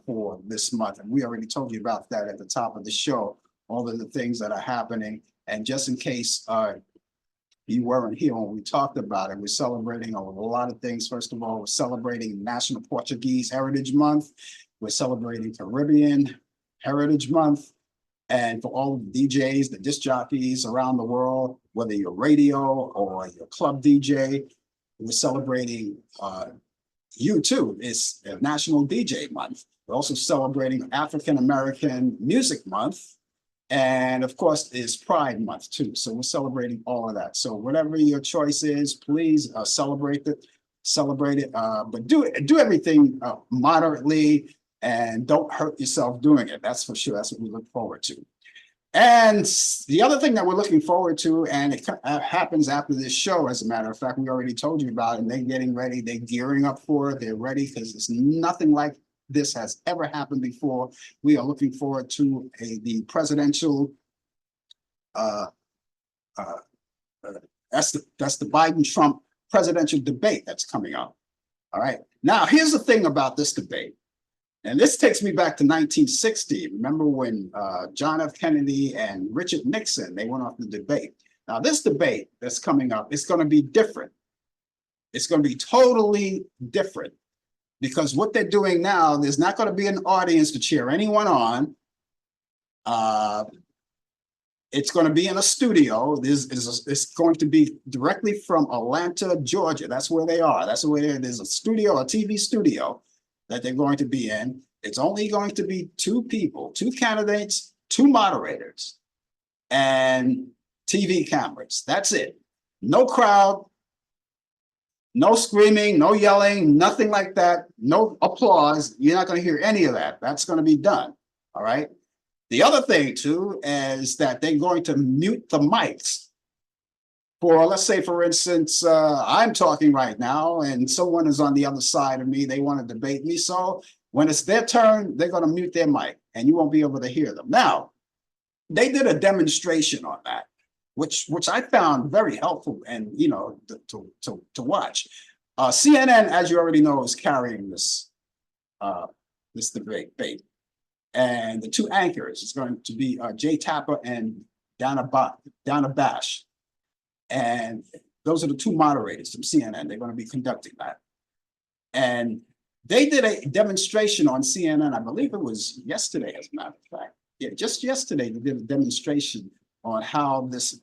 S2: for this month. And we already told you about that at the top of the show, all of the things that are happening. And just in case you weren't here when we talked about it, we're celebrating a lot of things. First of all, we're celebrating National Portuguese Heritage Month. We're celebrating Caribbean Heritage Month. And for all the DJs, the disc jockeys around the world, whether you're radio or your club DJ, we're celebrating you too. It's National DJ Month. We're also celebrating African American Music Month. And of course, it's Pride Month too. So we're celebrating all of that. So whatever your choice is, please celebrate it, but do everything moderately. And don't hurt yourself doing it. That's for sure. That's what we look forward to. And the other thing that we're looking forward to, and it happens after this show, as a matter of fact, we already told you about it, and they're getting ready. They're gearing up for it. They're ready because it's nothing like this has ever happened before. We are looking forward to the presidential, that's the Biden-Trump presidential debate that's coming up. All right. Now, here's the thing about this debate. And this takes me back to 1960. Remember when John F. Kennedy and Richard Nixon, they went off the debate. Now, this debate that's coming up, it's going to be different. It's going to be totally different because what they're doing now, there's not going to be an audience to cheer anyone on. It's going to be in a studio. It's going to be directly from Atlanta, Georgia. That's where they are. That's where there's a studio, a TV studio that they're going to be in. It's only going to be two people, two candidates, two moderators, and TV cameras. That's it. No crowd, no screaming, no yelling, nothing like that. No applause. You're not going to hear any of that. That's going to be done. All right. The other thing too is that they're going to mute the mics. For, let's say, for instance, I'm talking right now and someone is on the other side of me, they want to debate me. So when it's their turn, they're going to mute their mic and you won't be able to hear them. Now, they did a demonstration on that, which I found very helpful and, you know, to watch. CNN, as you already know, is carrying this debate. And the two anchors is going to be Jay Tapper and Dana Bash. And those are the two moderators from CNN. They're going to be conducting that. And they did a demonstration on CNN. I believe it was yesterday, as a matter of fact. Yeah, just yesterday, they did a demonstration on how this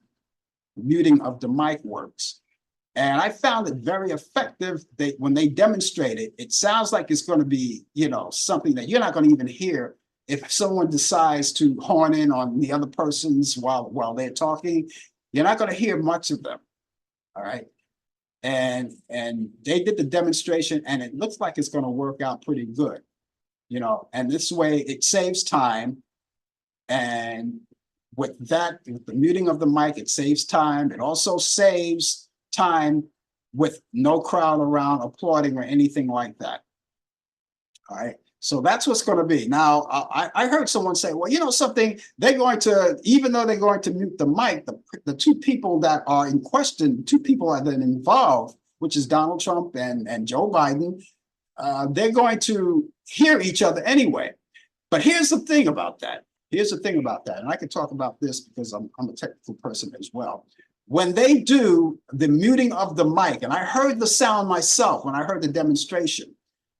S2: muting of the mic works. And I found it very effective. When they demonstrate it, it sounds like it's going to be, you know, something that you're not going to even hear if someone decides to horn in on the other persons while they're talking. You're not going to hear much of them. All right. And they did the demonstration and it looks like it's going to work out pretty good, you know, and this way it saves time. And with that, with the muting of the mic, it saves time. It also saves time with no crowd around applauding or anything like that. All right. So that's what's going to be. Now, I heard someone say, well, you know something, they're going to, even though they're going to mute the mic, the two people that are in question, two people that are involved, which is Donald Trump and Joe Biden, they're going to hear each other anyway. But here's the thing about that. And I can talk about this because I'm a technical person as well. When they do the muting of the mic, and I heard the sound myself when I heard the demonstration,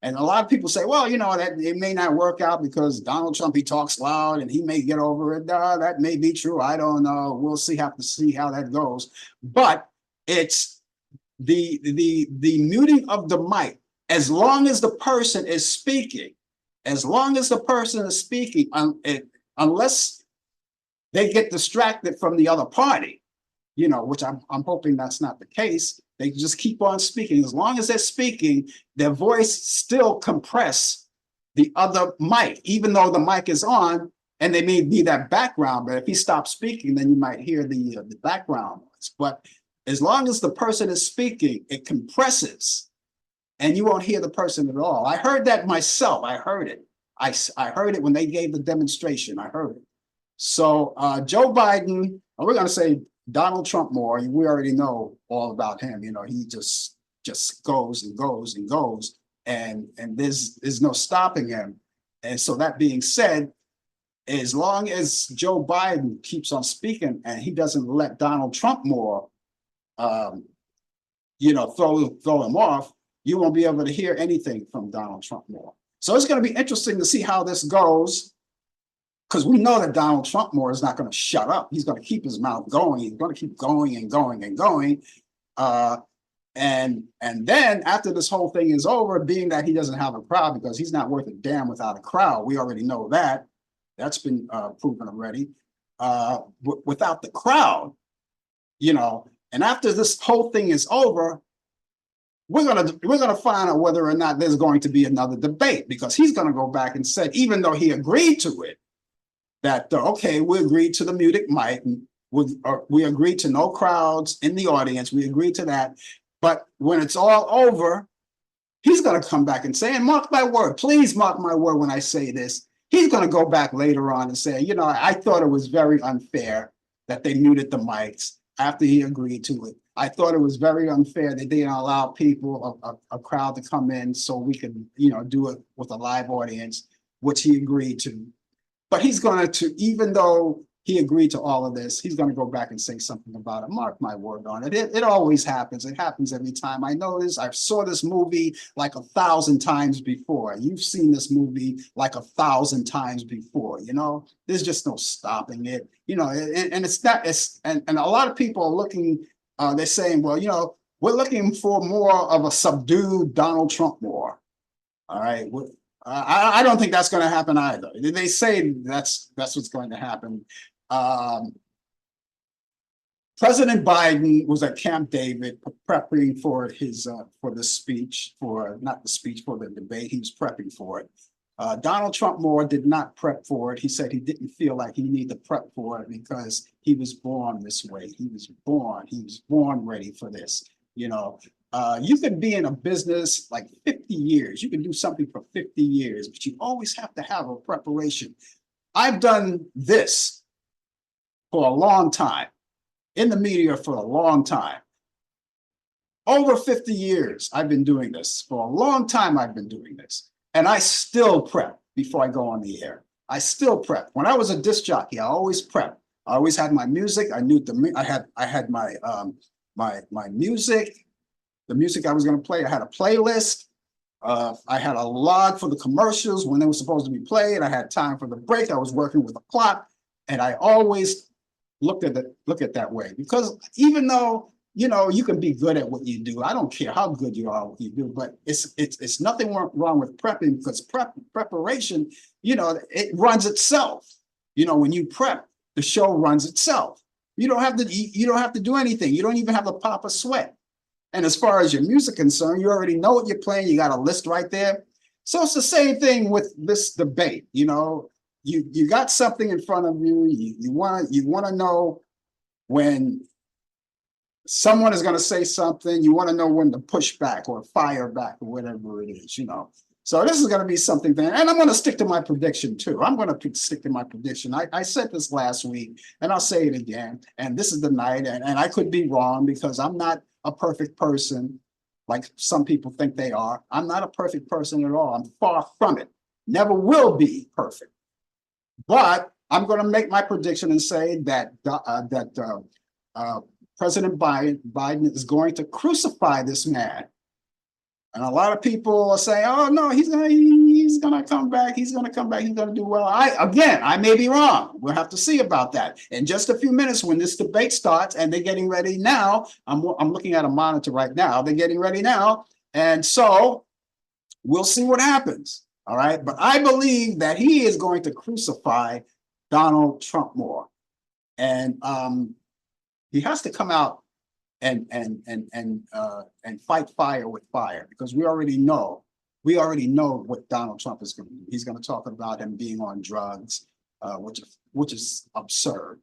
S2: and a lot of people say, well, you know, that it may not work out because Donald Trump, he talks loud and he may get over it. That may be true. I don't know. We'll have to see how that goes. But it's the muting of the mic, as long as the person is speaking, unless they get distracted from the other party, you know, which I'm hoping that's not the case. They just keep on speaking. As long as they're speaking, their voice still compress the other mic, even though the mic is on and they may be that background. But if he stops speaking, then you might hear the background noise. But as long as the person is speaking, it compresses and you won't hear the person at all. I heard that myself. I heard it. I heard it when they gave the demonstration. I heard it. So Joe Biden, and we're going to say Donald Trump more. We already know all about him. You know, he just goes and goes and goes, and there's no stopping him. And so that being said, as long as Joe Biden keeps on speaking and he doesn't let Donald Trump more, you know, throw him off, you won't be able to hear anything from Donald Trump more. So it's going to be interesting to see how this goes, because we know that Donald Trump more is not going to shut up. He's going to keep his mouth going. He's going to keep going and going and going. And then after this whole thing is over, being that he doesn't have a crowd, because he's not worth a damn without a crowd. We already know that. That's been proven already. Without the crowd, you know, and after this whole thing is over, we're gonna find out whether or not there's going to be another debate, because he's gonna go back and say, even though he agreed to it, that okay, we agreed to the muted mic, we agreed to no crowds in the audience, we agreed to that, but when it's all over, he's gonna come back and say, and mark my word, please mark my word when I say this, he's gonna go back later on and say, you know, I thought it was very unfair that they muted the mics after he agreed to it. I thought it was very unfair that they didn't allow people, a crowd to come in so we could, you know, do it with a live audience, which he agreed to. But he's going to, even though he agreed to all of this, he's going to go back and say something about it. Mark my word on it. It always happens. It happens every time. I know this. I saw this movie like 1,000 times before. You've seen this movie like 1,000 times before. You know, there's just no stopping it. You know, and it's not. And a lot of people are looking. They're saying, well, you know, we're looking for more of a subdued Donald Trump more. All right. I don't think that's going to happen either. They say that's what's going to happen. President Biden was at Camp David prepping for his for the speech, for not the speech, for the debate. He was prepping for it. Donald Trump more did not prep for it. He said he didn't feel like he needed to prep for it because he was born this way. He was born ready for this. You know, you could be in a business like 50 years. You can do something for 50 years, but you always have to have a preparation. I've done this for a long time, in the media for a long time. Over 50 years, I've been doing this. For a long time, I've been doing this. And I still prep before I go on the air. I still prep. When I was a disc jockey, I always prep. I always had my music. I knew I had my my music, the music I was going to play. I had a playlist. I had a log for the commercials when they were supposed to be played. I had time for the break. I was working with a clock, and I always look at that way, because even though, you know, you can be good at what you do, I don't care how good you are at what you do, but it's nothing wrong with prepping, because preparation, you know, it runs itself. You know, when you prep, the show runs itself. You don't have to do anything. You don't even have to pop a sweat. And as far as your music concerned, you already know what you're playing. You got a list right there. So it's the same thing with this debate. You know, you got something in front of you. You want to know when someone is going to say something. You want to know when to push back or fire back or whatever it is. You know. So this is going to be something there, and I'm going to stick to my prediction too. I'm going to stick to my prediction. I said this last week, and I'll say it again. And this is the night, and I could be wrong, because I'm not a perfect person like some people think they are. I'm not a perfect person at all. I'm far from it. Never will be perfect. But I'm going to make my prediction and say that President Biden is going to crucify this man. And a lot of people are saying, "Oh no, he's gonna come back. He's gonna come back. He's gonna do well." I may be wrong. We'll have to see about that in just a few minutes when this debate starts. And they're getting ready now. I'm looking at a monitor right now. They're getting ready now, and so we'll see what happens. All right, but I believe that he is going to crucify Donald Trump more, and he has to come out and fight fire with fire, because we already know what Donald Trump is going to do. He's going to talk about him being on drugs, which is absurd.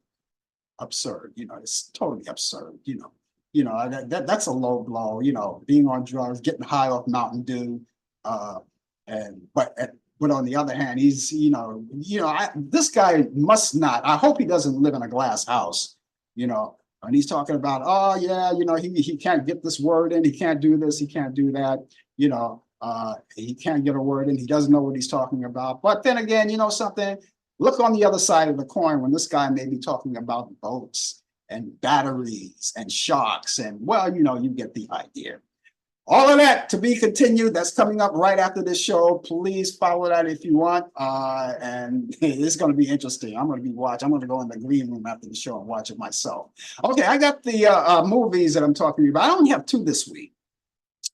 S2: You know, it's totally absurd. You know that's a low blow. You know, being on drugs, getting high off Mountain Dew, but But on the other hand, he's, this guy must not, I hope he doesn't live in a glass house, and he's talking about, oh yeah, he can't get this word in, he can't do this, he can't do that, he can't get a word in, he doesn't know what he's talking about. But then again, something, look on the other side of the coin when this guy may be talking about boats and batteries and sharks and, well, you get the idea. All of that to be continued. That's coming up right after this show. Please follow that if you want. And it's going to be interesting. I'm going to be watching. I'm going to go in the green room after the show and watch it myself. Okay, I got the movies that I'm talking about. I only have two this week.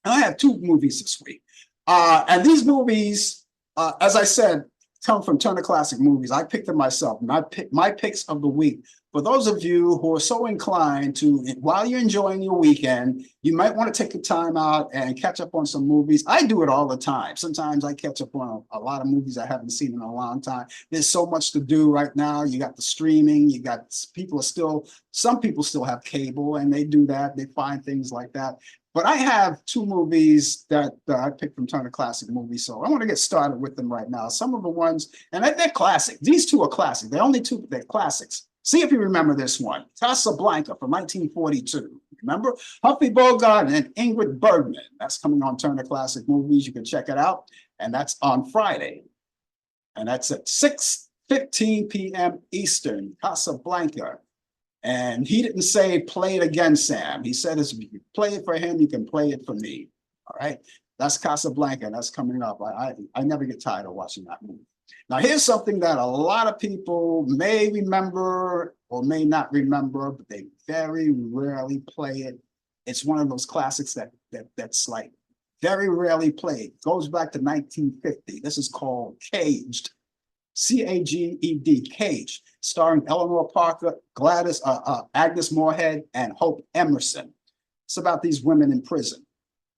S2: I have two movies this week. And these movies, as I said, come from Turner Classic Movies. I picked them myself. My picks of the week. For those of you who are so inclined to, while you're enjoying your weekend, you might want to take the time out and catch up on some movies. I do it all the time. Sometimes I catch up on a lot of movies I haven't seen in a long time. There's so much to do right now. You got the streaming, you got some people still have cable and they do that. They find things like that. But I have two movies that I picked from Turner Classic Movies, so I want to get started with them right now. Some of the ones, and they're classic. These two are classic. They're only two, they're classics. See if you remember this one, Casablanca from 1942. Remember? Humphrey Bogart and Ingrid Bergman. That's coming on Turner Classic Movies. You can check it out. And that's on Friday. And that's at 6:15 p.m. Eastern, Casablanca. And he didn't say, play it again, Sam. He said, if you play it for him, you can play it for me. All right. That's Casablanca. That's coming up. I never get tired of watching that movie. Now, here's something that a lot of people may remember or may not remember, but they very rarely play it. It's one of those classics that's like very rarely played. Goes back to 1950. This is called Caged. C-A-G-E-D, Caged, starring Eleanor Parker, Agnes Moorehead, and Hope Emerson. It's about these women in prison,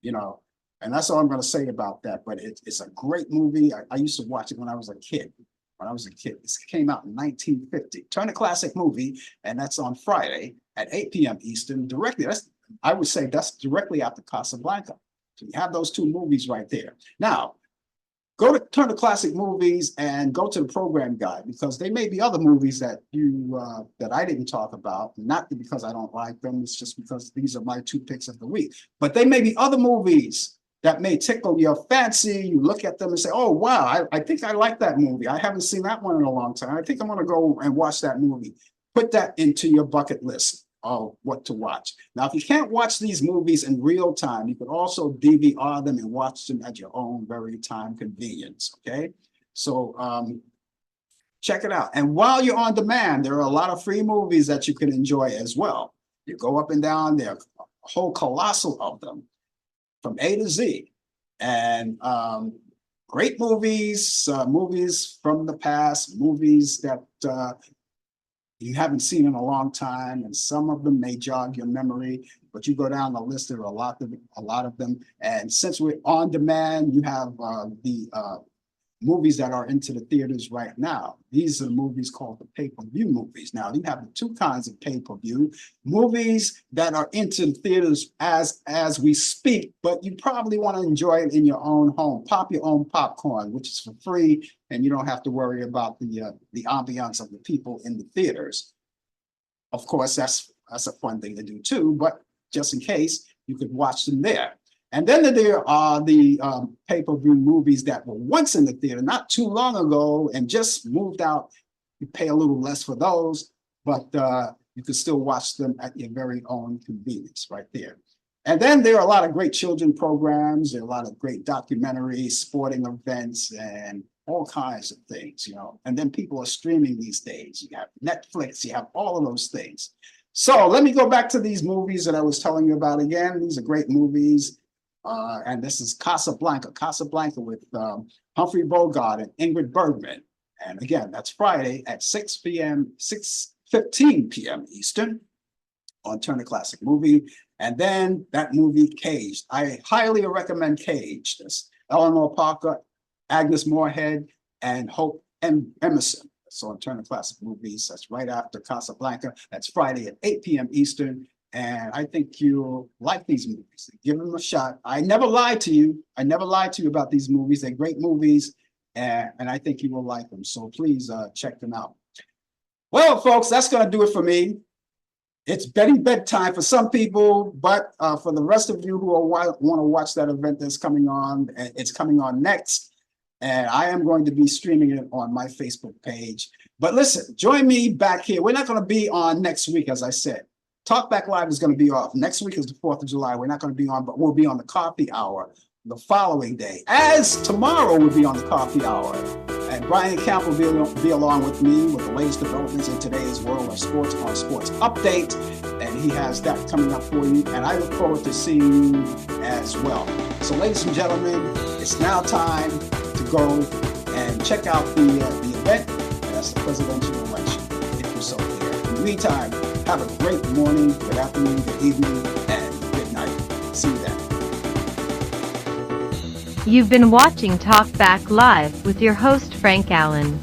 S2: and that's all I'm going to say about that. But it's a great movie. I used to watch it when I was a kid. It came out in 1950. Turner Classic Movie, and that's on Friday at 8 p.m. Eastern. I would say that's directly after Casablanca. So you have those two movies right there. Now, go to Turner Classic Movies and go to the program guide, because there may be other movies that I didn't talk about, not because I don't like them, it's just because these are my two picks of the week. But there may be other movies that may tickle your fancy. You look at them and say, oh, wow, I think I like that movie. I haven't seen that one in a long time. I think I'm going to go and watch that movie. Put that into your bucket list of what to watch. Now, if you can't watch these movies in real time, you can also DVR them and watch them at your own very time convenience, okay? So check it out. And while you're on demand, there are a lot of free movies that you can enjoy as well. You go up and down, there are a whole colossal of them from A to Z. And great movies, movies from the past, movies that you haven't seen in a long time, and some of them may jog your memory, but you go down the list, there are a lot of them. And since we're on demand, you have the movies that are into the theaters right now. These are the movies called the pay-per-view movies. Now, you have the two kinds of pay-per-view movies that are into the theaters as we speak, but you probably want to enjoy it in your own home. Pop your own popcorn, which is for free, and you don't have to worry about the ambiance of the people in the theaters. Of course, that's a fun thing to do too, but just in case, you could watch them there. And then there are the pay-per-view movies that were once in the theater not too long ago and just moved out. You pay a little less for those, but you can still watch them at your very own convenience right there. And then there are a lot of great children programs. There are a lot of great documentaries, sporting events, and all kinds of things, And then people are streaming these days. You have Netflix, you have all of those things. So let me go back to these movies that I was telling you about again. These are great movies. And this is Casablanca with Humphrey Bogart and Ingrid Bergman. And again, that's Friday at 6:15 p.m. Eastern on Turner Classic Movie. And then that movie, Caged. I highly recommend Caged. That's Eleanor Parker, Agnes Moorehead, and Hope Emerson. So on Turner Classic Movies, that's right after Casablanca. That's Friday at 8 p.m. Eastern. And I think you'll like these movies. Give them a shot. I never lied to you. I never lied to you about these movies. They're great movies. and I think you will like them. So please check them out. Well, folks, that's going to do it for me. It's bedtime for some people, but for the rest of you who want to watch that event that's coming on, it's coming on next. And I am going to be streaming it on my Facebook page. But listen, join me back here. We're not going to be on next week, as I said. Talk Back Live is going to be off. Next week is the 4th of July. We're not going to be on, but we'll be on the coffee hour the following day. As tomorrow will be on the coffee hour. And Brian Camp will be along with me with the latest developments in today's world of sports on Sports Update. And he has that coming up for you. And I look forward to seeing you as well. So ladies and gentlemen, it's now time to go and check out the event. And that's the presidential election, if you're so here. In the meantime, have a great morning, good afternoon, good evening, and good night. See you then.
S1: You've been watching Talk Back Live with your host Frank Allen.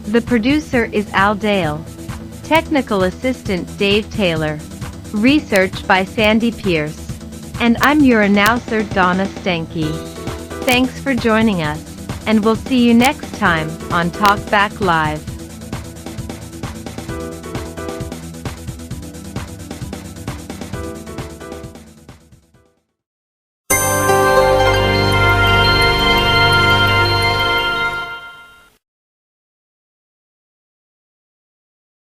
S1: The producer is Al Dale. Technical assistant Dave Taylor. Research by Sandy Pierce. And I'm your announcer Donna Stenke. Thanks for joining us, and we'll see you next time on Talk Back Live.